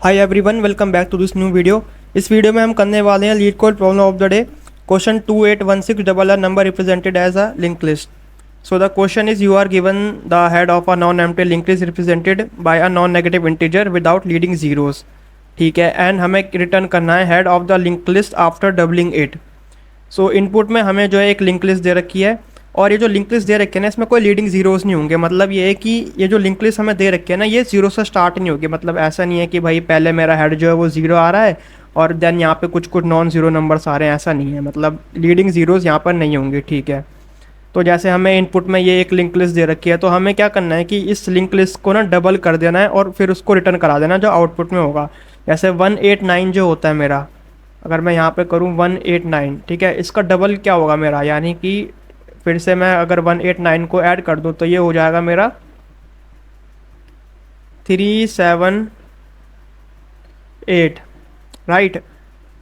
Hi everyone, welcome back to this new video. इस video में हम करने वाले हैं leet code problem of the day. Question 2816 double a number represented as a link list. So the question is you are given the head of a non empty link list represented by a non negative integer without leading zeros. ठीक है, and हमें return करना है head of the link list after doubling it. So input में हमें जो है एक लिंक लिस्ट दे रखी है, और ये जो लिंक लिस्ट दे रखी है ना, इसमें कोई लीडिंग जीरोस नहीं होंगे। मतलब ये है कि ये जो लिंक लिस्ट हमें दे रखी है ना, ये जीरो से स्टार्ट नहीं होगी। मतलब ऐसा नहीं है कि भाई पहले मेरा हेड जो है वो जीरो आ रहा है और देन यहाँ पे कुछ कुछ नॉन जीरो नंबर्स आ रहे हैं, ऐसा नहीं है। मतलब लीडिंग जीरोस यहाँ पर नहीं होंगे। ठीक है, तो जैसे हमें इनपुट में ये एक लिंक लिस्ट दे रखी है, तो हमें क्या करना है कि इस लिंक लिस्ट को ना डबल कर देना है और फिर उसको रिटर्न करा देना जो आउटपुट में होगा। जैसे 189 जो होता है मेरा, अगर मैं यहाँ पे करूँ 189, ठीक है, इसका डबल क्या होगा मेरा, यानी कि फिर से मैं अगर 189 को ऐड कर दूँ तो ये हो जाएगा मेरा 378, राइट।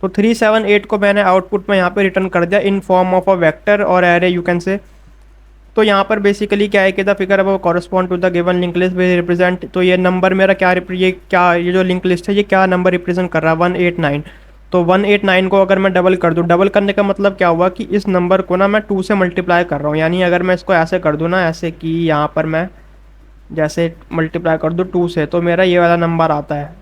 तो 378 को मैंने आउटपुट में यहाँ पे रिटर्न कर दिया in form of a vector और एरे यू कैन से। तो यहाँ पर बेसिकली क्या है कि द फिगर अब correspond to the given link list which represent, तो ये नंबर मेरा क्या ये जो लिंक लिस्ट है ये क्या नंबर रिप्रेजेंट कर रहा है, 189। तो 189 को अगर मैं डबल कर दूँ, डबल करने का मतलब क्या हुआ कि इस नंबर को ना मैं 2 से मल्टीप्लाई कर रहा हूँ। यानी अगर मैं इसको ऐसे कर दूँ ना, ऐसे कि यहाँ पर मैं जैसे मल्टीप्लाई कर दूँ 2 से, तो मेरा ये वाला नंबर आता है।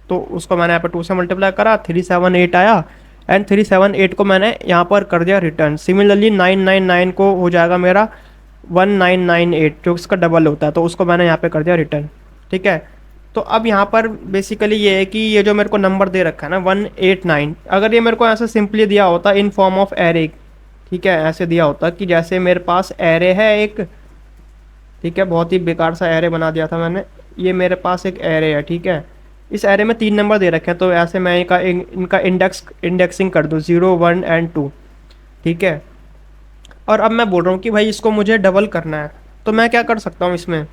तो उसको मैंने यहाँ पर 2 से मल्टीप्लाई करा, 378 आया, एंड 378 को मैंने यहाँ पर कर दिया रिटर्न। सिमिलरली 999 को हो जाएगा मेरा 1998, जो इसका डबल होता है, तो उसको मैंने यहाँ पे कर दिया रिटर्न। ठीक है, तो अब यहाँ पर बेसिकली ये है कि ये जो मेरे को नंबर दे रखा है ना 189, अगर ये मेरे को ऐसे सिंपली दिया होता इन फॉर्म ऑफ एरे, ठीक है, ऐसे दिया होता कि जैसे मेरे पास एरे है एक, ठीक है, बहुत ही बेकार सा एरे बना दिया था मैंने। ये मेरे पास एक एरे है, ठीक है, इस एरे में 3 नंबर दे रखे हैं, तो ऐसे मैं इनका इंडेक्सिंग कर दूँ 0 1 एंड 2। ठीक है, और अब मैं बोल रहा हूँ कि भाई इसको मुझे डबल करना है, तो मैं क्या कर सकता हूँ इसमें,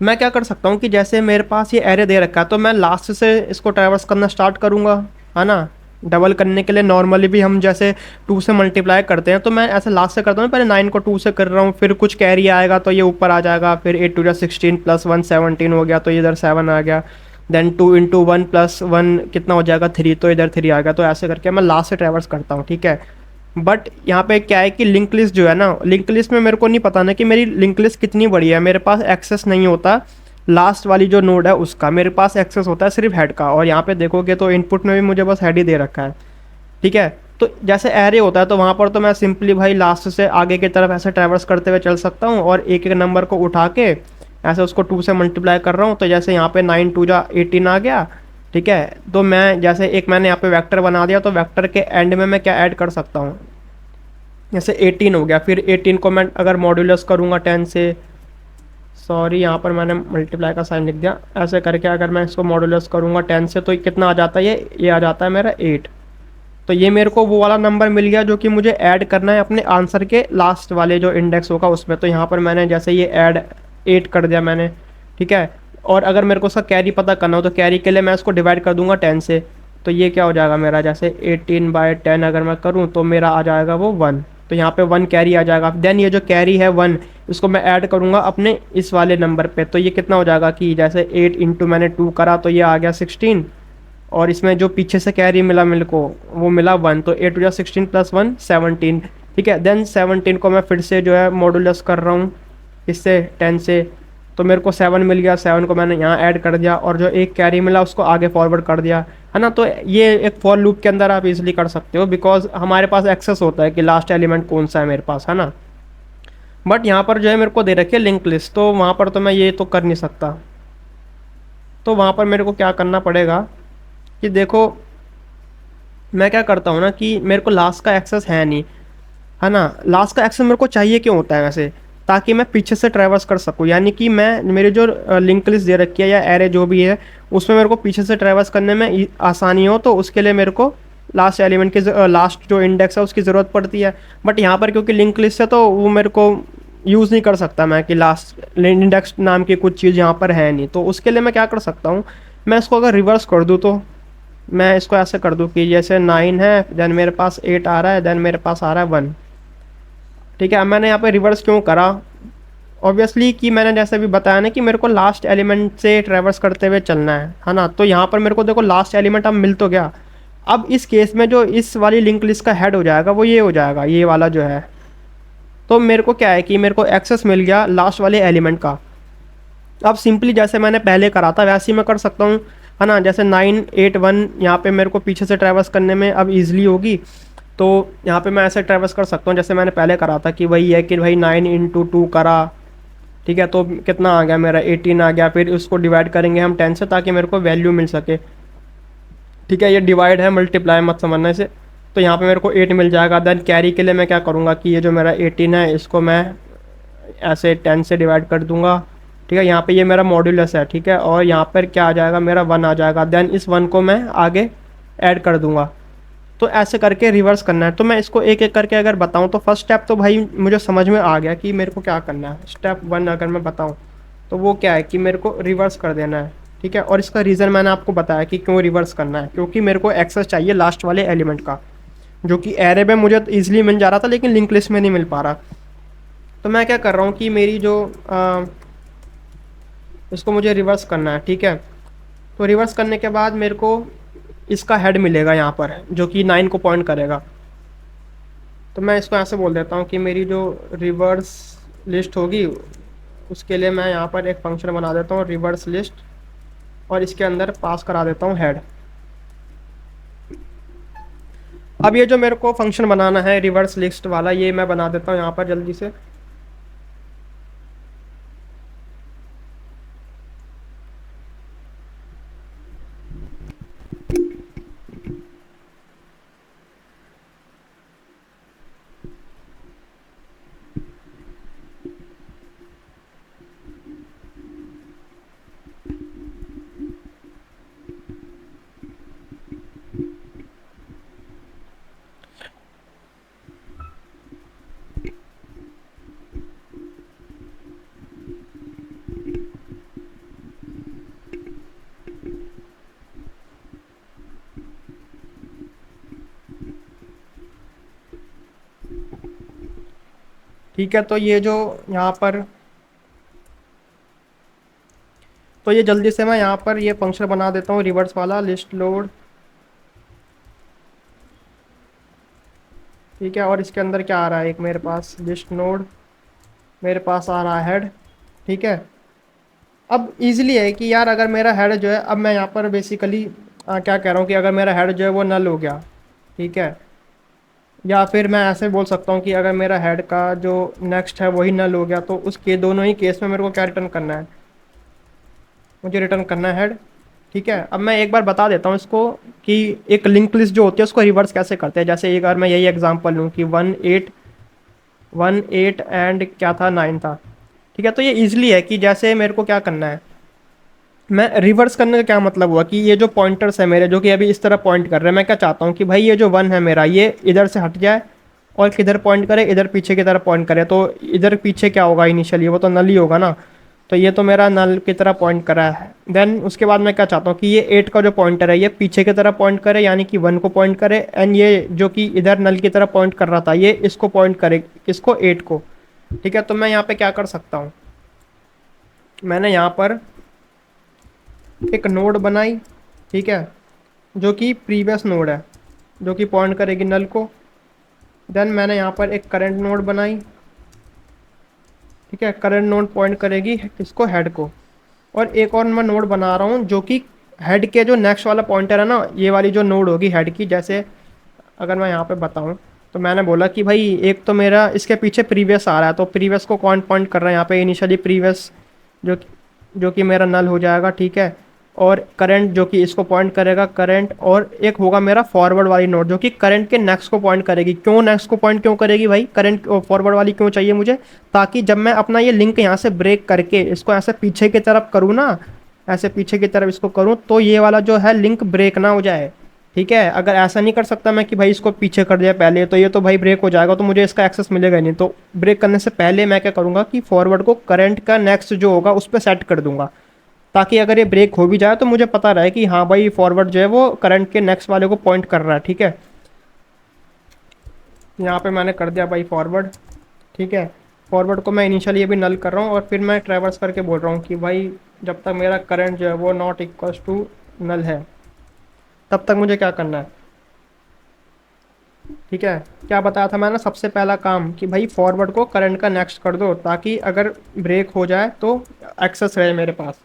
मैं क्या कर सकता हूँ कि जैसे मेरे पास ये एरे दे रखा है, तो मैं लास्ट से इसको ट्रैवर्स करना स्टार्ट करूँगा, है ना। डबल करने के लिए नॉर्मली भी हम जैसे 2 से मल्टीप्लाई करते हैं, तो मैं ऐसे लास्ट से करता हूँ, पहले 9 को 2 से कर रहा हूँ, फिर कुछ कैरी आएगा तो ये ऊपर आ जाएगा, फिर 8 2 16 प्लस 1 17 हो गया, तो इधर 7 आ गया, देन 2 इंटू 1 प्लस 1 कितना हो जाएगा 3, तो इधर 3 आ गया। तो ऐसे करके मैं लास्ट से ट्रैवर्स करता हूँ। ठीक है, बट यहाँ पे क्या है कि लिंक लिस्ट जो है ना, लिंक लिस्ट में मेरे को नहीं पता ना कि मेरी लिंक लिस्ट कितनी बड़ी है, मेरे पास एक्सेस नहीं होता लास्ट वाली जो नोड है उसका, मेरे पास एक्सेस होता है सिर्फ हेड का। और यहाँ पे देखोगे तो इनपुट में भी मुझे बस हेड ही दे रखा है। ठीक है, तो जैसे एरे होता है तो वहाँ पर तो मैं सिंपली भाई लास्ट से आगे की तरफ ऐसे ट्रैवर्स करते हुए चल सकता हूँ, और एक एक नंबर को उठा के ऐसे उसको 2 से मल्टीप्लाई कर रहा हूँ। तो जैसे यहाँ पे 9 2 जा 18 आ गया। ठीक है, तो मैं जैसे एक मैंने यहाँ पे वेक्टर बना दिया, तो वेक्टर के एंड में मैं क्या ऐड कर सकता हूँ, जैसे 18 हो गया, फिर 18 को मैं अगर मॉड्यूलस करूँगा 10 से, सॉरी यहाँ पर मैंने मल्टीप्लाई का साइन लिख दिया, ऐसे करके अगर मैं इसको मॉड्यूलस करूँगा 10 से, तो कितना आ जाता है, ये आ जाता है मेरा 8। तो ये मेरे को वो वाला नंबर मिल गया जो कि मुझे ऐड करना है अपने आंसर के लास्ट वाले जो इंडेक्स होगा उसमें। तो यहाँ पर मैंने जैसे ये ऐड 8 कर दिया मैंने। ठीक है, और अगर मेरे को उसका कैरी पता करना हो तो कैरी के लिए मैं इसको डिवाइड कर दूंगा 10 से। तो ये क्या हो जाएगा मेरा, जैसे 18/10 अगर मैं करूँ तो मेरा आ जाएगा वो 1। तो यहाँ पे 1 कैरी आ जाएगा। देन ये जो कैरी है 1, इसको मैं ऐड करूँगा अपने इस वाले नंबर पे। तो ये कितना हो जाएगा कि जैसे 8 इंटू मैंने 2 करा तो ये आ गया 16, और इसमें जो पीछे से कैरी मिला मेरे को वो मिला 1। तो 8 या 16 प्लस 1 17। ठीक है, देन 17 को मैं फिर से जो है मॉड्यूलस कर रहा हूँ इससे 10 से, तो मेरे को 7 मिल गया। 7 को मैंने यहाँ ऐड कर दिया, और जो एक कैरी मिला उसको आगे फॉरवर्ड कर दिया, है ना। तो ये एक फॉर लूप के अंदर आप इजीली कर सकते हो, बिकॉज हमारे पास एक्सेस होता है कि लास्ट एलिमेंट कौन सा है मेरे पास, है ना। बट यहाँ पर जो है मेरे को दे रखी है लिंक लिस्ट, तो वहाँ पर तो मैं ये तो कर नहीं सकता। तो वहाँ पर मेरे को क्या करना पड़ेगा कि देखो, मैं क्या करता हूँ ना कि मेरे को लास्ट का एक्सेस है नहीं, है ना। लास्ट का एक्सेस मेरे को चाहिए क्यों होता है वैसे, ताकि मैं पीछे से ट्रैवर्स कर सकूँ। यानी कि मैं मेरी जो लिंक लिस्ट दे रखी है या एरे जो भी है उसमें मेरे को पीछे से ट्रैवर्स करने में आसानी हो, तो उसके लिए मेरे को लास्ट एलिमेंट के लास्ट जो इंडेक्स है उसकी ज़रूरत पड़ती है। बट यहाँ पर क्योंकि लिंक लिस्ट है तो वो मेरे को यूज़ नहीं कर सकता मैं कि लास्ट इंडेक्स नाम की कुछ चीज़ यहाँ पर है नहीं। तो उसके लिए मैं क्या कर सकता हूँ, मैं इसको अगर रिवर्स कर दूँ, तो मैं इसको ऐसे कर दूँ कि जैसे 9 है, देन मेरे पास 8 आ रहा है, देन मेरे पास आ रहा है 1। ठीक है, अब मैंने यहाँ पे रिवर्स क्यों करा, ऑब्वियसली कि मैंने जैसे भी बताया ना कि मेरे को लास्ट एलिमेंट से ट्रेवर्स करते हुए चलना है ना। तो यहाँ पर मेरे को देखो लास्ट एलिमेंट अब मिल तो गया। अब इस केस में जो इस वाली लिंक लिस्ट का हेड हो जाएगा वो ये हो जाएगा, ये वाला जो है। तो मेरे को क्या है कि मेरे को एक्सेस मिल गया लास्ट वाले एलिमेंट का। अब सिंपली जैसे मैंने पहले करा था वैसे ही मैं कर सकता हूँ, है ना। जैसे 981 यहाँ पे मेरे को पीछे से ट्रैवर्स करने में अब ईजिली होगी, तो यहाँ पे मैं ऐसे ट्रैवर्स कर सकता हूँ जैसे मैंने पहले करा था कि वही है कि भाई 9 × 2 करा, ठीक है। तो कितना आ गया मेरा 18 आ गया। फिर उसको डिवाइड करेंगे हम 10 से ताकि मेरे को वैल्यू मिल सके, ठीक है। ये डिवाइड है, मल्टीप्लाई मत समझना इसे। तो यहाँ पे मेरे को 8 मिल जाएगा। देन कैरी के लिए मैं क्या करूँगा कि ये जो मेरा 18 है इसको मैं ऐसे 10 से डिवाइड कर दूंगा, ठीक है। यहाँ पे ये मेरा मॉड्यूलस है, ठीक है। और यहाँ पर क्या आ जाएगा, मेरा 1 आ जाएगा। देन इस 1 को मैं आगे ऐड कर दूंगा। तो ऐसे करके रिवर्स करना है। तो मैं इसको एक एक करके अगर बताऊँ तो फर्स्ट स्टेप तो भाई मुझे समझ में आ गया कि मेरे को क्या करना है। स्टेप 1 अगर मैं बताऊँ तो वो क्या है कि मेरे को रिवर्स कर देना है, ठीक है। और इसका रीज़न मैंने आपको बताया कि क्यों रिवर्स करना है, क्योंकि मेरे को एक्सेस चाहिए लास्ट वाले एलिमेंट का, जो कि एरे में मुझे ईजिली मिल जा रहा था लेकिन लिंक लिस्ट में नहीं मिल पा रहा। तो मैं क्या कर रहा हूँ कि मेरी जो इसको मुझे रिवर्स करना है, ठीक है। तो रिवर्स करने के बाद मेरे को इसका हेड मिलेगा यहाँ पर जो कि 9 को पॉइंट करेगा। तो मैं इसको ऐसे बोल देता हूँ कि मेरी जो रिवर्स लिस्ट होगी उसके लिए मैं यहाँ पर एक फंक्शन बना देता हूँ रिवर्स लिस्ट, और इसके अंदर पास करा देता हूँ हेड। अब ये जो मेरे को फंक्शन बनाना है रिवर्स लिस्ट वाला, ये मैं बना देता हूँ यहाँ पर जल्दी से। ठीक है, तो ये जो यहाँ पर, तो ये जल्दी से मैं यहाँ पर ये फंक्शन बना देता हूँ रिवर्स वाला लिस्ट लोड, ठीक है। और इसके अंदर क्या आ रहा है, एक मेरे पास लिस्ट नोड, मेरे पास आ रहा है हेड, ठीक है। अब इजीली है कि यार अगर मेरा हेड जो है, अब मैं यहाँ पर बेसिकली क्या कह रहा हूँ कि अगर मेरा हेड जो है वो नल हो गया, ठीक है। या फिर मैं ऐसे बोल सकता हूँ कि अगर मेरा हेड का जो नेक्स्ट है वही नल हो गया, तो उसके दोनों ही केस में मेरे को क्या रिटर्न करना है, मुझे रिटर्न करना है हेड, ठीक है। अब मैं एक बार बता देता हूँ इसको कि एक लिंक लिस्ट जो होती है उसको रिवर्स कैसे करते हैं। जैसे एक बार मैं यही एग्जांपल लूँ कि 1 8 एंड क्या था 9 था, ठीक है। तो ये इजीली है कि जैसे मेरे को क्या करना है, मैं रिवर्स करने का क्या मतलब हुआ कि ये जो पॉइंटर्स है मेरे जो कि अभी इस तरह पॉइंट कर रहे हैं, मैं क्या चाहता हूँ कि भाई ये जो 1 है मेरा ये इधर से हट जाए और किधर पॉइंट करे, इधर पीछे की तरफ पॉइंट करे। तो इधर पीछे क्या होगा इनिशियली, वो तो नल ही होगा ना। तो ये तो मेरा नल की तरह पॉइंट कर रहा है। देन उसके बाद मैं क्या चाहता हूँ कि ये 8 का जो पॉइंटर है ये पीछे की तरफ पॉइंट करे, यानी कि 1 को पॉइंट करे। एंड ये जो कि इधर नल की तरफ पॉइंट कर रहा था ये इसको पॉइंट करे, इसको 8 को, ठीक है। तो मैं यहाँ पे क्या कर सकता हूँ, मैंने यहाँ पर एक नोड बनाई, ठीक है, जो कि प्रीवियस नोड है जो कि पॉइंट करेगी नल को। देन मैंने यहाँ पर एक करंट नोड बनाई, ठीक है, करंट नोड पॉइंट करेगी इसको हेड को। और एक और मैं नोड बना रहा हूँ जो कि हेड के जो नेक्स्ट वाला पॉइंटर है ना, ये वाली जो नोड होगी हेड की। जैसे अगर मैं यहाँ पे बताऊँ तो मैंने बोला कि भाई एक तो मेरा इसके पीछे प्रीवियस आ रहा है, तो प्रीवियस को कौन पॉइंट कर रहा है यहाँ पे, इनिशियली प्रीवियस जो कि मेरा नल हो जाएगा, ठीक है। और करंट जो कि इसको पॉइंट करेगा करंट, और एक होगा मेरा फॉरवर्ड वाली नोड जो कि करंट के नेक्स्ट को पॉइंट करेगी। क्यों नेक्स्ट को पॉइंट क्यों करेगी भाई, करंट फॉरवर्ड वाली क्यों चाहिए मुझे, ताकि जब मैं अपना ये लिंक यहाँ से ब्रेक करके इसको ऐसे पीछे की तरफ करूँ ना, ऐसे पीछे की तरफ इसको करूँ, तो ये वाला जो है लिंक ब्रेक ना हो जाए, ठीक है। अगर ऐसा नहीं कर सकता मैं कि भाई इसको पीछे कर दिया पहले, तो ये तो भाई ब्रेक हो जाएगा, तो मुझे इसका एक्सेस मिलेगा ही नहीं। तो ब्रेक करने से पहले मैं क्या करूँगा कि फॉरवर्ड को करंट का नेक्स्ट जो होगा उस पर सेट कर दूंगा, ताकि अगर ये ब्रेक हो भी जाए तो मुझे पता रहे कि हाँ भाई फॉरवर्ड जो है वो करंट के नेक्स्ट वाले को पॉइंट कर रहा है, ठीक है। यहाँ पे मैंने कर दिया भाई फॉरवर्ड, ठीक है। फॉरवर्ड को मैं इनिशियली अभी नल कर रहा हूँ और फिर मैं ट्रैवर्स करके बोल रहा हूँ कि भाई जब तक मेरा करंट जो है वो नॉट इक्वल्स टू नल है तब तक मुझे क्या करना है। ठीक है, क्या बताया था मैंने सबसे पहला काम कि भाई फॉरवर्ड को करंट का नेक्स्ट कर दो ताकि अगर ब्रेक हो जाए तो एक्सेस रहे मेरे पास।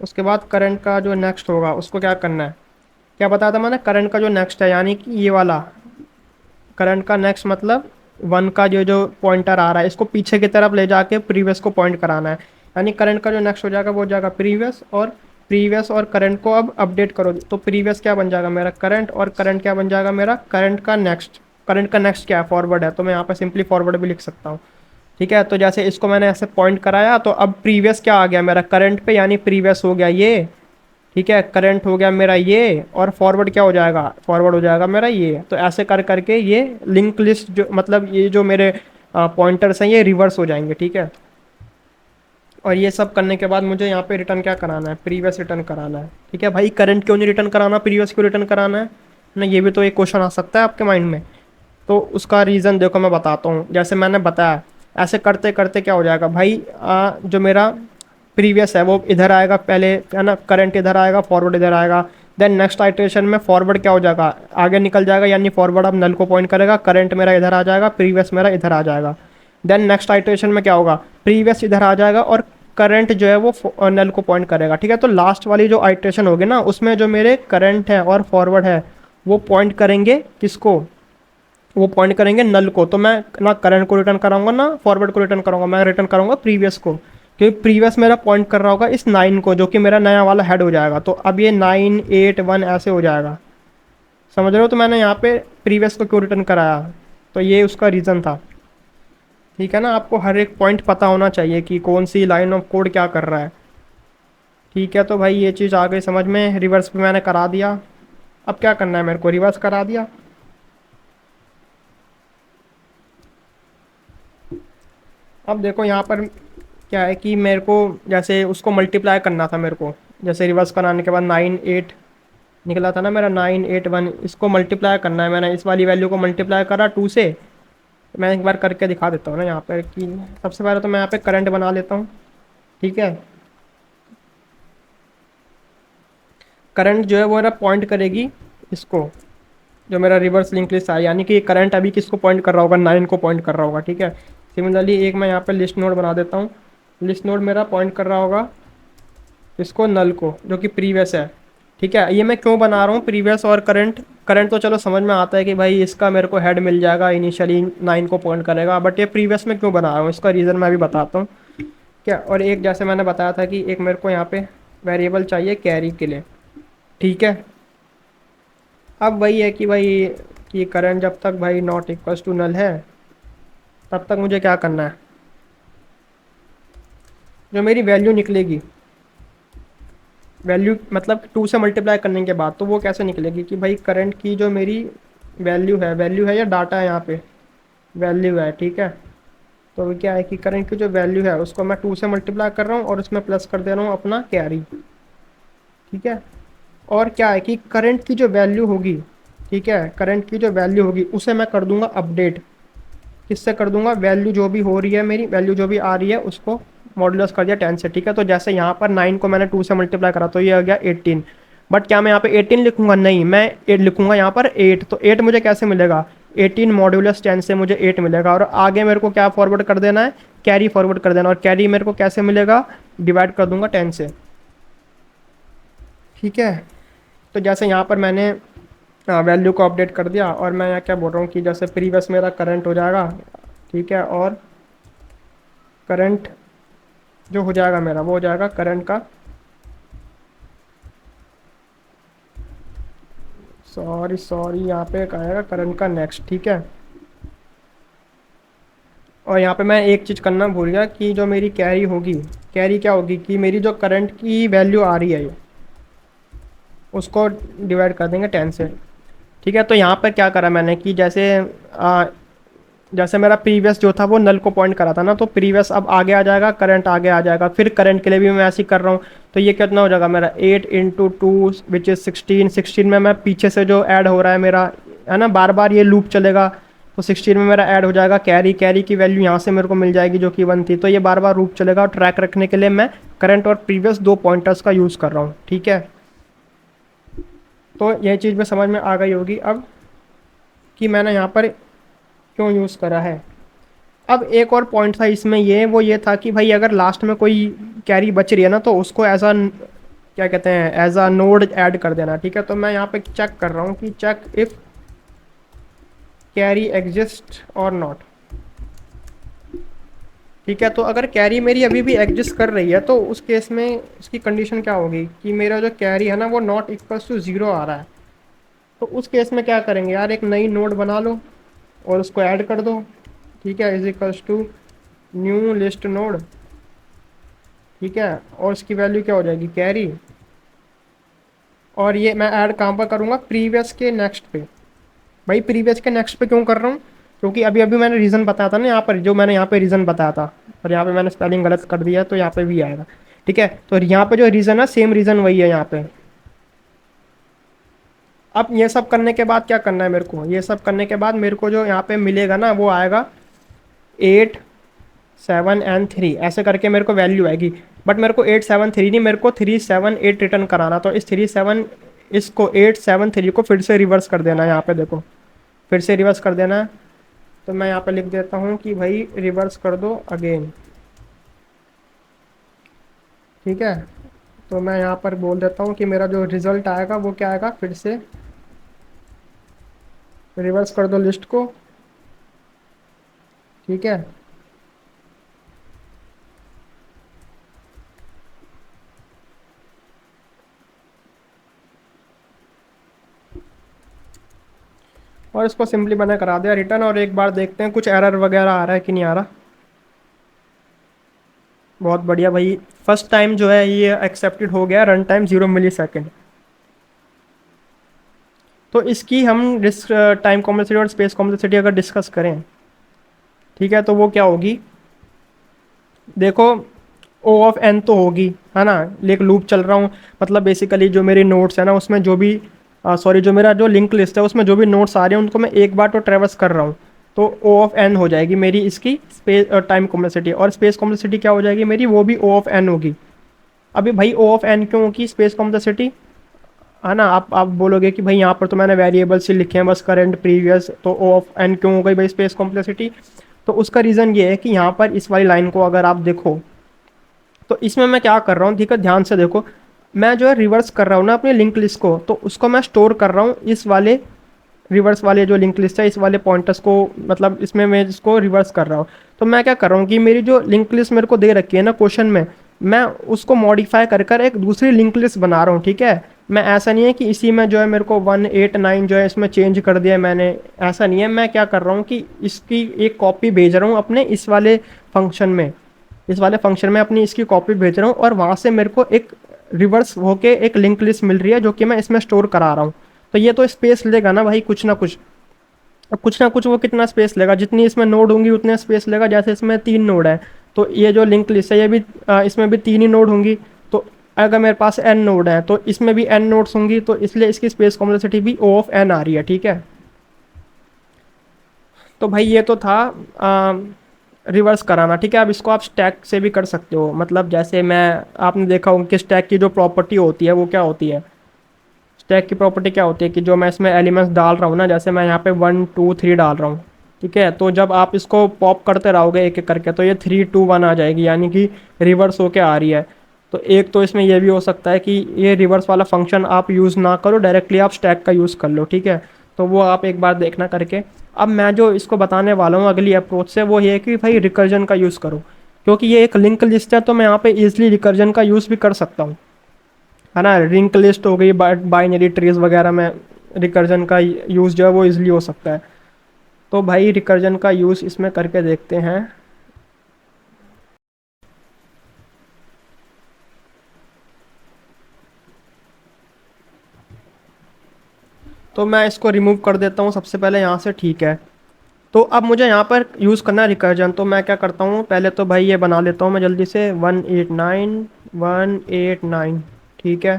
उसके बाद करंट का जो नेक्स्ट होगा उसको क्या करना है, क्या बताया था मैंने, करंट का जो नेक्स्ट है यानी कि ये वाला करंट का नेक्स्ट मतलब वन का जो जो पॉइंटर आ रहा है इसको पीछे की तरफ ले जाके प्रीवियस को पॉइंट कराना है। यानी करंट का जो नेक्स्ट हो जाएगा वो हो जाएगा प्रीवियस और करंट को अब अपडेट करो तो प्रीवियस क्या बन जाएगा मेरा करंट और करंट क्या बन जाएगा मेरा करंट का नेक्स्ट। करंट का नेक्स्ट क्या है, फॉरवर्ड है, तो मैं यहाँ पे सिंपली फॉरवर्ड भी लिख सकता हूँ। ठीक है, तो जैसे इसको मैंने ऐसे पॉइंट कराया तो अब प्रीवियस क्या आ गया मेरा करंट पे यानी प्रीवियस हो गया ये। ठीक है, करंट हो गया मेरा ये और फॉरवर्ड क्या हो जाएगा, फॉरवर्ड हो जाएगा मेरा ये। तो ऐसे कर करके ये लिंक लिस्ट जो मतलब ये जो मेरे पॉइंटर्स हैं ये रिवर्स हो जाएंगे। ठीक है, और ये सब करने के बाद मुझे यहाँ पे रिटर्न क्या कराना है, प्रीवियस रिटर्न कराना है। ठीक है भाई, करंट क्यों नहीं रिटर्न कराना, प्रीवियस क्यों रिटर्न कराना है ना, ये भी तो एक क्वेश्चन आ सकता है आपके माइंड में। तो उसका रीज़न देखो मैं बताता हूँ, जैसे मैंने बताया ऐसे करते करते क्या हो जाएगा भाई, जो मेरा प्रीवियस है वो इधर आएगा पहले, है ना, करंट इधर आएगा, फॉरवर्ड इधर आएगा। देन नेक्स्ट आइटरेशन में फॉरवर्ड क्या हो जाएगा, आगे निकल जाएगा, यानी फॉरवर्ड अब नल को पॉइंट करेगा, करंट मेरा इधर आ जाएगा, प्रीवियस मेरा इधर आ जाएगा। देन नेक्स्ट आइटरेशन में क्या होगा, प्रीवियस इधर आ जाएगा और करंट जो है वो नल को पॉइंट करेगा। ठीक है, तो लास्ट वाली जो आइटरेशन होगी ना उसमें जो मेरे करंट है और फॉरवर्ड है वो पॉइंट करेंगे किसको, वो पॉइंट करेंगे नल को। तो मैं ना करंट को रिटर्न कराऊंगा ना फॉरवर्ड को रिटर्न कराऊंगा, मैं रिटर्न करूंगा प्रीवियस को, क्योंकि प्रीवियस मेरा पॉइंट कर रहा होगा इस 9 को जो कि मेरा नया वाला हेड हो जाएगा। तो अब ये 9 8 1 ऐसे हो जाएगा, समझ रहे हो। तो मैंने यहाँ पे प्रीवियस को क्यों रिटर्न कराया, तो ये उसका रीज़न था। ठीक है ना, आपको हर एक पॉइंट पता होना चाहिए कि कौन सी लाइन ऑफ कोड क्या कर रहा है। ठीक है, तो भाई ये चीज़ आ गई समझ में, रिवर्स भी मैंने करा दिया। अब क्या करना है मेरे को, रिवर्स करा दिया। अब देखो यहाँ पर क्या है कि मेरे को जैसे उसको मल्टीप्लाई करना था मेरे को, जैसे रिवर्स कराने के बाद 9 8 निकला था ना मेरा 9 8 1, इसको मल्टीप्लाई करना है। मैंने इस वाली वैल्यू को मल्टीप्लाई करा 2 से। मैं एक बार करके दिखा देता हूँ ना यहाँ पर कि सबसे पहले तो मैं यहाँ पे करंट बना लेता हूँ। ठीक है, करंट जो है वो मेरा पॉइंट करेगी इसको, जो मेरा रिवर्स लिंक लिस्ट है, यानी कि करंट अभी किसको पॉइंट कर रहा होगा, 9 को पॉइंट कर रहा होगा। ठीक है, सिमिलरली एक मैं यहाँ पे लिस्ट नोड बना देता हूँ, लिस्ट नोड मेरा पॉइंट कर रहा होगा इसको नल को जो कि प्रीवियस है। ठीक है, ये मैं क्यों बना रहा हूँ प्रीवियस और करंट, करंट तो चलो समझ में आता है कि भाई इसका मेरे को हेड मिल जाएगा, इनिशियली 9 को पॉइंट करेगा, बट ये प्रीवियस में क्यों बना रहा हूँ इसका रीज़न मैं भी बताता हूँ। क्या, और एक जैसे मैंने बताया था कि एक मेरे को यहाँ पे वेरिएबल चाहिए कैरी के लिए। ठीक है, अब वही है कि भाई कि करंट जब तक भाई नॉट इक्वल्स टू नल है तब तक मुझे क्या करना है, जो मेरी वैल्यू निकलेगी, वैल्यू मतलब 2 से मल्टीप्लाई करने के बाद, तो वो कैसे निकलेगी कि भाई करंट की जो मेरी वैल्यू है या डाटा है, यहाँ पे वैल्यू है। ठीक है, तो वो क्या है कि करंट की जो वैल्यू है उसको मैं 2 से मल्टीप्लाई कर रहा हूँ और उसमें प्लस कर दे रहा हूँ अपना कैरी। ठीक है, और क्या है कि करंट की जो वैल्यू होगी, ठीक है, करंट की जो वैल्यू होगी उसे मैं कर दूंगा अपडेट, किससे कर दूंगा, वैल्यू जो भी हो रही है मेरी वैल्यू जो भी आ रही है उसको मॉडुलस कर दिया 10 से। ठीक है, तो जैसे यहाँ पर 9 को मैंने 2 से मल्टीप्लाई करा तो ये आ गया 18, बट क्या मैं यहाँ पे 18 लिखूंगा, नहीं, मैं 8 लिखूंगा यहाँ पर 8। तो 8 मुझे कैसे मिलेगा, 18 मॉड्यूलस 10 से मुझे 8 मिलेगा, और आगे मेरे को क्या फॉरवर्ड कर देना है, कैरी फॉरवर्ड कर देना, और कैरी मेरे को कैसे मिलेगा, डिवाइड कर दूंगा 10 से। ठीक है, तो जैसे यहाँ पर मैंने वैल्यू को अपडेट कर दिया, और मैं यहाँ क्या बोल रहा हूँ कि जैसे प्रीवियस मेरा करंट हो जाएगा। ठीक है, और करंट जो हो जाएगा मेरा वो हो जाएगा करंट का, सॉरी यहाँ पे एक आएगा करंट का नेक्स्ट। ठीक है, और यहाँ पे मैं एक चीज़ करना भूल गया कि जो मेरी कैरी होगी, कैरी क्या होगी कि मेरी जो करंट की वैल्यू आ रही है उसको डिवाइड कर देंगे 10 से। ठीक है, तो यहाँ पर क्या करा मैंने कि जैसे मेरा प्रीवियस जो था वो नल को पॉइंट करा था ना, तो प्रीवियस अब आगे आ जाएगा, करंट आगे आ जाएगा, फिर करंट के लिए भी मैं ऐसे ही कर रहा हूँ। तो ये कितना हो जाएगा मेरा 8 इंटू 2 विच इज़ 16, 16 में मैं पीछे से जो ऐड हो रहा है मेरा, है ना, बार बार ये लूप चलेगा, तो 16 में मेरा ऐड हो जाएगा कैरी, कैरी की वैल्यू यहाँ से मेरे को मिल जाएगी जो कि 1 थी। तो ये बार बार लूप चलेगा और ट्रैक रखने के लिए मैं करंट और प्रीवियस दो पॉइंटर्स का यूज़ कर रहा हूँ, ठीक है। तो यह चीज़ में समझ में आ गई होगी अब कि मैंने यहाँ पर क्यों यूज़ करा है। अब एक और पॉइंट था इसमें, वो ये था कि भाई अगर लास्ट में कोई कैरी बच रही है ना, तो उसको एज अ क्या कहते हैं, एज अ नोड ऐड कर देना, ठीक है। तो मैं यहाँ पे चेक कर रहा हूँ कि चेक इफ़ कैरी एग्जिस्ट और नॉट, ठीक है। तो अगर कैरी मेरी अभी भी एग्जिस्ट कर रही है तो उस केस में इसकी कंडीशन क्या होगी कि मेरा जो कैरी है ना वो नॉट इक्वल्स टू 0 आ रहा है। तो उस केस में क्या करेंगे यार, एक नई नोड बना लो और उसको ऐड कर दो, ठीक है, is equals to new list node, ठीक है। और उसकी वैल्यू क्या हो जाएगी, कैरी। और ये मैं ऐड कहाँ पर करूँगा, प्रीवियस के नेक्स्ट पे। भाई प्रीवियस के नेक्स्ट पे क्यों कर रहा हूँ, क्योंकि अभी अभी मैंने रीज़न बताया था ना यहाँ पर, जो मैंने यहाँ पे रीज़न बताया था और यहाँ पे मैंने स्पेलिंग गलत कर दिया तो यहाँ पे भी आएगा, ठीक है। तो यहाँ पे जो रीज़न है सेम रीज़न वही है यहाँ पे। अब ये सब करने के बाद क्या करना है मेरे को, ये सब करने के बाद मेरे को जो यहाँ पे मिलेगा ना वो आएगा 8 7 एंड 3, ऐसे करके मेरे को वैल्यू आएगी। बट मेरे को 8 7 3 नहीं, मेरे को 3 7 8 रिटर्न कराना। तो इस 3 7 इसको 8 7 3 को फिर से रिवर्स कर देना है, यहाँ पे देखो फिर से रिवर्स कर देना है। तो मैं यहाँ पे लिख देता हूँ कि भाई रिवर्स कर दो अगेन, ठीक है। तो मैं यहाँ पर बोल देता हूँ कि मेरा जो रिजल्ट आएगा वो क्या आएगा, फिर से रिवर्स कर दो लिस्ट को, ठीक है। और इसको सिंपली मैंने करा दिया रिटर्न। और एक बार देखते हैं कुछ एरर वगैरह आ रहा है कि नहीं आ रहा। बहुत बढ़िया भाई, फर्स्ट टाइम जो है ये एक्सेप्टेड हो गया, रन टाइम 0 मिली सेकेंड। तो इसकी हम डिस्क टाइम कॉम्प्लेक्सिटी और स्पेस कॉम्प्लेक्सिटी अगर डिस्कस करें, ठीक है, तो वो क्या होगी, देखो ओ ऑफ एन तो होगी, है ना। एक लूप चल रहा हूँ, मतलब बेसिकली जो मेरे नोट्स है ना उसमें जो भी सॉरी जो मेरा जो लिंक लिस्ट है उसमें जो भी नोट्स आ रहे हैं उनको मैं एक बार तो ट्रेवर्स कर रहा हूँ। तो ओ ऑफ एन हो जाएगी मेरी इसकी स्पेस टाइम कॉम्प्लेक्सिटी। और स्पेस कॉम्प्लेक्सिटी क्या हो जाएगी मेरी, वो भी ओ ऑफ एन होगी। अभी भाई ओ ऑफ एन क्यों होगी स्पेस कॉम्प्लेक्सिटी, है ना। आप बोलोगे कि भाई यहाँ पर तो मैंने वेरिएबल्स ही लिखे हैं बस, करंट प्रीवियस, तो ओ ऑफ एन क्यों हो गई भाई स्पेस कॉम्प्लेक्सिटी। तो उसका रीज़न ये है कि यहाँ पर इस वाली लाइन को अगर आप देखो तो इसमें मैं क्या कर रहा हूँ, ठीक है, ध्यान से देखो। मैं जो है रिवर्स कर रहा हूँ ना अपनी लिंक लिस्ट को, तो उसको मैं स्टोर कर रहा हूँ इस वाले रिवर्स वाले जो लिंक लिस्ट है, इस वाले पॉइंटर्स को, मतलब इसमें मैं इसको रिवर्स कर रहा हूँ। तो मैं क्या कर रहा हूँ कि मेरी जो लिंक लिस्ट मेरे को दे रखी है ना क्वेश्चन में, मैं उसको मॉडिफाई कर कर एक दूसरी लिंक लिस्ट बना रहा हूँ, ठीक है। मैं ऐसा नहीं है कि इसी में जो है मेरे को 1 8 9 जो है इसमें चेंज कर दिया है मैंने, ऐसा नहीं है। मैं क्या कर रहा हूँ कि इसकी एक कॉपी भेज रहा हूँ अपने इस वाले फंक्शन में, इस वाले फंक्शन में अपनी इसकी कॉपी भेज रहा हूँ और वहाँ से मेरे को एक रिवर्स होके एक लिंक लिस्ट मिल रही है जो कि मैं इसमें स्टोर करा रहा हूँ। तो ये तो स्पेस लेगा ना भाई कुछ ना कुछ। अब कुछ ना कुछ वो कितना स्पेस लेगा, जितनी इसमें नोड होंगी उतने स्पेस लेगा। जैसे इसमें 3 नोड है तो ये जो लिंक लिस्ट है ये भी इसमें भी 3 ही नोड होंगी। तो अगर मेरे पास n नोड है तो इसमें भी n नोड्स होंगी, तो इसलिए इसकी स्पेस कॉम्प्लेक्सिटी भी O ऑफ n आ रही है, ठीक है। तो भाई ये तो था रिवर्स कराना, ठीक है। अब इसको आप स्टैक से भी कर सकते हो, मतलब जैसे मैं, आपने देखा होगा कि स्टैक की जो प्रॉपर्टी होती है वो क्या होती है, स्टैक की प्रॉपर्टी क्या होती है कि जो मैं इसमें एलिमेंट्स डाल रहा हूँ ना, जैसे मैं यहाँ पे 1 2 3 डाल रहा हूँ, ठीक है। तो जब आप इसको पॉप करते रहोगे एक एक करके तो ये 3 2 1 आ जाएगी, यानी कि रिवर्स होके आ रही है। तो एक तो इसमें ये भी हो सकता है कि ये रिवर्स वाला फंक्शन आप यूज़ ना करो, डायरेक्टली आप स्टैक का यूज़ कर लो, ठीक है। तो वो आप एक बार देखना करके। अब मैं जो इसको बताने वाला हूँ अगली अप्रोच से, वो ये है कि भाई रिकर्जन का यूज़ करो, क्योंकि ये एक लिंक लिस्ट है तो मैं यहाँ पे ईजिली रिकर्जन का यूज़ भी कर सकता हूँ, है ना। लिंक लिस्ट हो गई, बाइनरी ट्रीज वगैरह में रिकर्जन का यूज़ जो है वो इजीली हो सकता है। तो भाई रिकर्जन का यूज़ इसमें करके देखते हैं। तो मैं इसको रिमूव कर देता हूँ सबसे पहले यहाँ से, ठीक है। तो अब मुझे यहाँ पर यूज़ करना है रिकर्जन, तो मैं क्या करता हूँ, पहले तो भाई ये बना लेता हूँ मैं जल्दी से 189 189, ठीक है।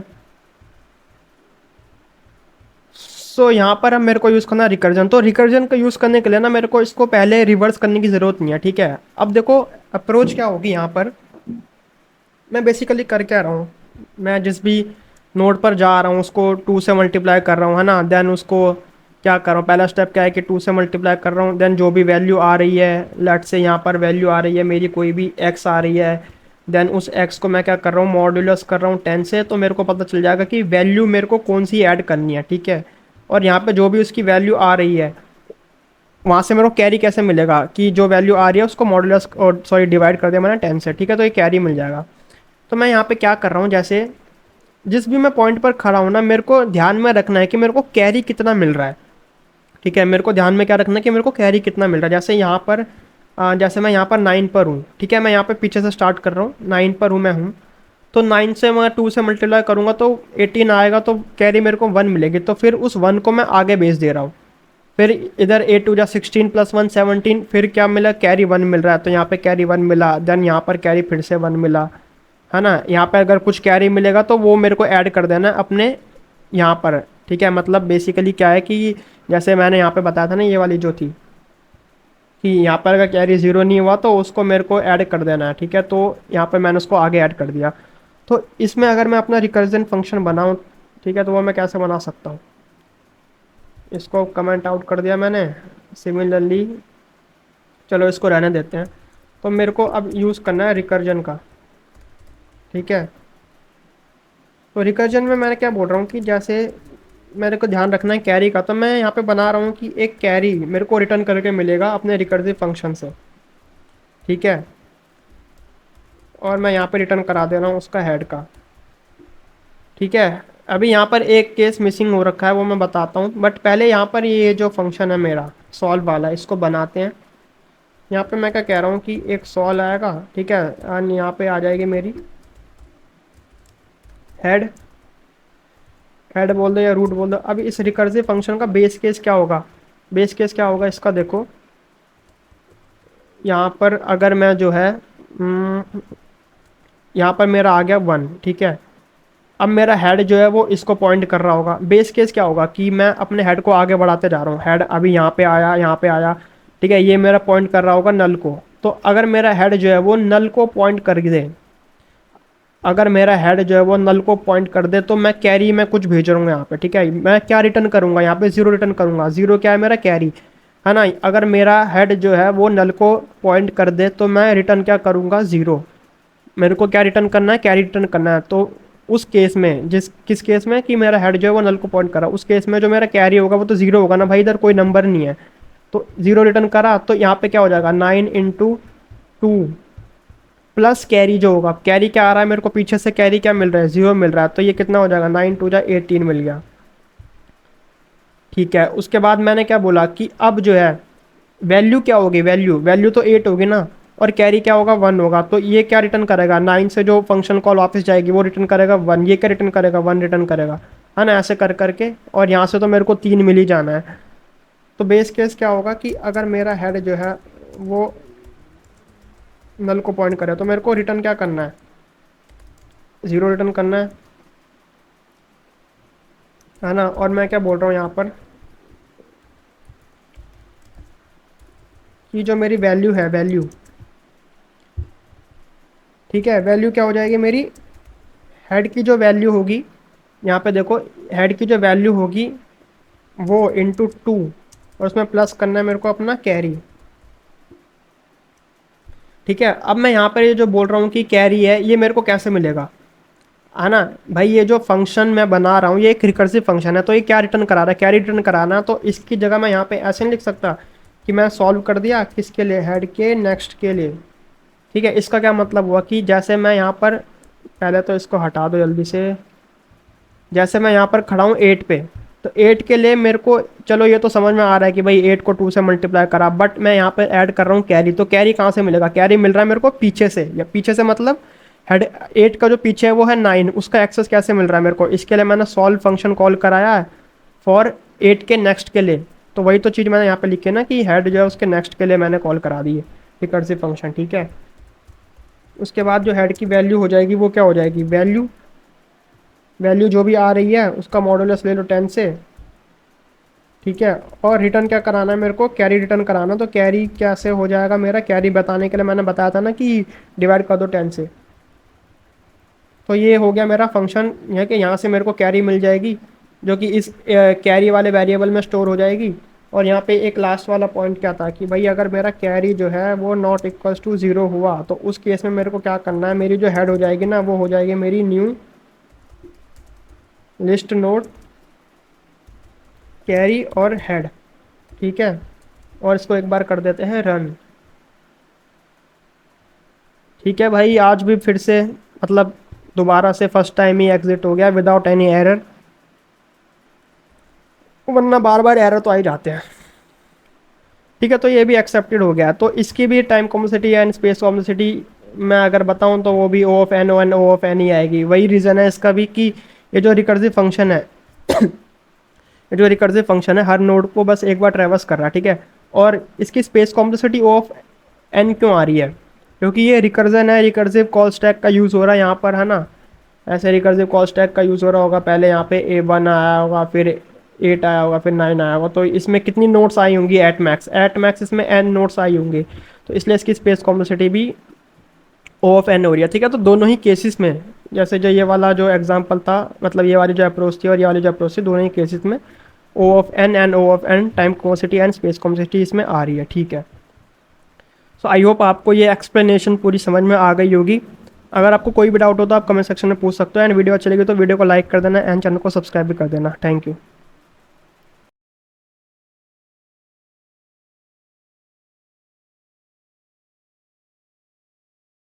सो यहाँ पर अब मेरे को यूज़ करना है रिकर्जन। तो रिकर्जन का यूज़ करने के लिए ना मेरे को इसको पहले रिवर्स करने की ज़रूरत नहीं है, ठीक है। अब देखो अप्रोच क्या होगी यहाँ पर, मैं बेसिकली कर क्या रहा हूँ, मैं जिस भी नोड पर जा रहा हूँ उसको 2 से मल्टीप्लाई कर रहा हूँ, है ना। देन उसको क्या कर रहा हूँ, पहला स्टेप क्या है कि 2 से मल्टीप्लाई कर रहा हूँ। देन जो भी वैल्यू आ रही है, लेट से यहाँ पर वैल्यू आ रही है मेरी कोई भी x आ रही है, देन उस x को मैं क्या कर रहा हूँ, मॉड्यूलस कर रहा हूँ 10 से, तो मेरे को पता चल जाएगा कि वैल्यू मेरे को कौन सी ऐड करनी है, ठीक है। और यहाँ पे जो भी उसकी वैल्यू आ रही है वहाँ से मेरे को कैरी कैसे मिलेगा कि जो वैल्यू आ रही है उसको मॉड्यूलस और सॉरी डिवाइड कर दिया मैंने 10 से, ठीक है, तो ये कैरी मिल जाएगा। तो मैं यहाँ पे क्या कर रहा हूँ, जैसे जिस भी मैं पॉइंट पर खड़ा हूँ ना, मेरे को ध्यान में रखना है कि मेरे को कैरी कितना मिल रहा है, ठीक है। मेरे को ध्यान में क्या रखना है कि मेरे को कैरी कितना मिल रहा है। जैसे यहाँ पर जैसे मैं यहाँ पर 9 पर हूँ, ठीक है, मैं यहाँ पे पीछे से स्टार्ट कर रहा हूँ, 9 पर हूँ मैं हूँ। तो 9 से मैं 2 से मल्टीप्लाई करूँगा तो 18 आएगा, तो कैरी मेरे को 1 मिलेगी। तो फिर उस 1 को मैं आगे भेज दे रहा हूँ। फिर इधर 8 टू जा 16 प्लस 1 17, फिर क्या मिला, कैरी 1 मिल रहा है, तो यहाँ पे कैरी 1 मिला। देन यहाँ पर कैरी फिर से 1 मिला, है ना। यहाँ पे अगर कुछ कैरी मिलेगा तो वो मेरे को ऐड कर देना है अपने यहाँ पर, ठीक है। मतलब बेसिकली क्या है कि जैसे मैंने यहाँ पे बताया था ना, ये वाली जो थी कि यहाँ पर अगर कैरी 0 नहीं हुआ तो उसको मेरे को ऐड कर देना है, ठीक है। तो यहाँ पर मैंने उसको आगे ऐड कर दिया। तो इसमें अगर मैं अपना रिकर्जन फंक्शन बनाऊँ, ठीक है, तो वो मैं कैसे बना सकता हूँ, इसको कमेंट आउट कर दिया मैंने। सिमिलरली चलो इसको रहने देते हैं। तो मेरे को अब यूज़ करना है रिकर्जन का, ठीक है। तो रिकर्जन में मैंने क्या बोल रहा हूँ कि जैसे मेरे को ध्यान रखना है कैरी का, तो मैं यहाँ पे बना रहा हूँ कि एक कैरी मेरे को रिटर्न करके मिलेगा अपने रिकर्सिव फंक्शन से, ठीक है। और मैं यहाँ पे रिटर्न करा दे रहा हूँ उसका हेड का, ठीक है। अभी यहाँ पर एक केस मिसिंग हो रखा है, वो मैं बताता हूँ, बट पहले यहाँ पर ये जो फंक्शन है मेरा सॉल्व वाला, इसको बनाते हैं। यहाँ पे मैं क्या कह रहा हूँ कि एक सॉल्व आएगा, ठीक है, और यहाँ पे आ जाएगी मेरी हेड, हेड बोल दो या रूट बोल दो। अब इस रिकर्सिव फंक्शन का बेस केस क्या होगा, बेस केस क्या होगा इसका, देखो यहाँ पर अगर मैं जो है यहाँ पर मेरा आ गया 1, ठीक है। अब मेरा हेड जो है वो इसको पॉइंट कर रहा होगा। बेस केस क्या होगा कि मैं अपने हेड को आगे बढ़ाते जा रहा हूँ, हेड अभी यहाँ पे आया, यहाँ पे आया, ठीक है, ये मेरा पॉइंट कर रहा होगा नल को। तो अगर मेरा हेड जो है वो नल को पॉइंट कर दे, अगर मेरा हेड जो है वो नल को पॉइंट कर दे, तो मैं कैरी में कुछ भेज रहा हूँ यहाँ पे, ठीक है। मैं क्या रिटर्न करूँगा, यहाँ पे 0 रिटर्न करूँगा। 0 क्या है, मेरा कैरी, है ना। अगर मेरा हेड जो है वो नल को पॉइंट कर दे तो मैं रिटर्न क्या करूँगा, 0। मेरे को क्या रिटर्न करना है, कैरी रिटर्न करना है। तो उस केस में किस केस में कि मेरा हेड जो है वो नल को पॉइंट करा, उस केस में जो मेरा कैरी होगा वो तो 0 होगा ना भाई, इधर कोई नंबर नहीं है। तो 0 रिटर्न करा, तो यहाँ पे क्या हो जाएगा, 9 इंटू 2 प्लस कैरी जो होगा, कैरी क्या आ रहा है मेरे को पीछे से, कैरी क्या मिल रहा है, 0 मिल रहा है। तो ये कितना हो जाएगा, 9 टू जा 18 मिल गया, ठीक है। उसके बाद मैंने क्या बोला कि अब जो है वैल्यू क्या होगी, वैल्यू वैल्यू तो 8 होगी ना, और कैरी क्या होगा, 1 होगा। तो ये क्या रिटर्न करेगा, 9 से जो फंक्शन कॉल वापस जाएगी वो रिटर्न करेगा 1। ये क्या रिटर्न करेगा, 1 रिटर्न करेगा, है ना, ऐसे कर करके। और यहाँ से तो मेरे को 3 मिल ही जाना है। तो बेस केस क्या होगा कि अगर मेरा हेड जो है वो नल को पॉइंट करे तो मेरे को रिटर्न क्या करना है, 0 रिटर्न करना है ना। और मैं क्या बोल रहा हूँ यहाँ पर कि जो मेरी वैल्यू है, वैल्यू, ठीक है, वैल्यू क्या हो जाएगी मेरी, हेड की जो वैल्यू होगी, यहाँ पे देखो हेड की जो वैल्यू होगी वो इंटू 2, और उसमें प्लस करना है मेरे को अपना कैरी, ठीक है। अब मैं यहाँ पर ये जो बोल रहा हूँ कि कैरी है, ये मेरे को कैसे मिलेगा, है ना भाई। ये जो फंक्शन मैं बना रहा हूँ ये एक रिकर्सिव फंक्शन है, तो ये क्या रिटर्न करा रहा है, कैरी रिटर्न कराना। तो इसकी जगह मैं यहाँ पे ऐसे नहीं लिख सकता कि मैं सॉल्व कर दिया किसके लिए, हेड के नेक्स्ट के लिए, ठीक है। इसका क्या मतलब हुआ कि जैसे मैं यहाँ पर, पहले तो इसको हटा दो जल्दी से, जैसे मैं यहाँ पर खड़ा हूँ 8 पे, तो 8 के लिए मेरे को, चलो ये तो समझ में आ रहा है कि भाई 8 को 2 से मल्टीप्लाई करा, बट मैं यहाँ पे ऐड कर रहा हूँ कैरी। तो कैरी कहाँ से मिलेगा, कैरी मिल रहा है मेरे को पीछे से, या पीछे से मतलब हेड 8 का जो पीछे है वो है 9, उसका एक्सेस कैसे मिल रहा है मेरे को, इसके लिए मैंने सॉल्व फंक्शन कॉल कराया है फॉर 8 के नेक्स्ट के लिए। तो वही तो चीज़ मैंने यहाँ पे लिखी है ना कि हेड जो है उसके नेक्स्ट के लिए मैंने कॉल करा दी है रिकर्सिव फंक्शन, ठीक है। उसके बाद जो हेड की वैल्यू हो जाएगी वो क्या हो जाएगी, वैल्यू, वैल्यू जो भी आ रही है उसका मॉडुलस ले लो 10 से, ठीक है। और रिटर्न क्या कराना है मेरे को, कैरी रिटर्न कराना। तो कैरी कैसे हो जाएगा मेरा, कैरी बताने के लिए मैंने बताया था ना कि डिवाइड कर दो 10 से। तो ये हो गया मेरा फंक्शन, यह कि यहाँ से मेरे को कैरी मिल जाएगी जो कि इस कैरी वाले वेरिएबल में स्टोर हो जाएगी। और यहाँ पे एक लास्ट वाला पॉइंट क्या था कि भाई अगर मेरा कैरी जो है वो नॉट इक्वल्स टू ज़ीरो हुआ तो उस केस में मेरे को क्या करना है, मेरी जो हेड हो जाएगी ना वो हो जाएगी मेरी न्यू लिस्ट नोड कैरी और हेड। ठीक है। और इसको एक बार कर देते हैं रन। ठीक है भाई, आज भी फिर से मतलब दोबारा से फर्स्ट टाइम ही एग्जिट हो गया विदाउट एनी एरर, वरना बार बार एरर तो आ ही जाते हैं। ठीक है, तो ये भी एक्सेप्टेड हो गया। तो इसकी भी time complexity and space complexity मैं अगर बताऊं तो वो भी O of n O n O of n ही आएगी। वही रीज़न है इसका भी कि ये जो रिकर्सिव फंक्शन है ये जो रिकर्सिव फंक्शन है हर नोड को बस एक बार ट्रेवर्स कर रहा है। ठीक है। और इसकी space complexity O of N क्यों आ रही है, क्योंकि ये रिकर्जन है, रिकर्सिव कॉल स्टैक का यूज़ हो रहा है यहाँ पर, है ना। ऐसे रिकर्सिव कॉल स्टैक का यूज़ हो रहा होगा, पहले यहाँ पे A1 आया होगा, फिर 8 आया होगा, फिर 9 आया होगा। तो इसमें कितनी नोट्स आई होंगी एट मैक्स इसमें n नोट्स आई होंगी। तो इसलिए इसकी स्पेस कॉम्प्लेक्सिटी भी O ऑफ n हो रही है। ठीक है। तो दोनों ही केसेस में, जैसे जो ये वाला जो एग्जांपल था, मतलब ये वाली जो अप्रोच थी और ये वाली जो अप्रोच थी, दोनों ही केसेस में O of n and O of n time complexity and space complexity इसमें आ रही है। ठीक है। सो आई होप आपको ये एक्सप्लेनेशन पूरी समझ में आ गई होगी। अगर आपको कोई भी डाउट हो तो आप कमेंट सेक्शन में पूछ सकते हो। एंड वीडियो अच्छी लगी तो वीडियो को लाइक कर देना एंड चैनल को सब्सक्राइब भी कर देना। Thank you.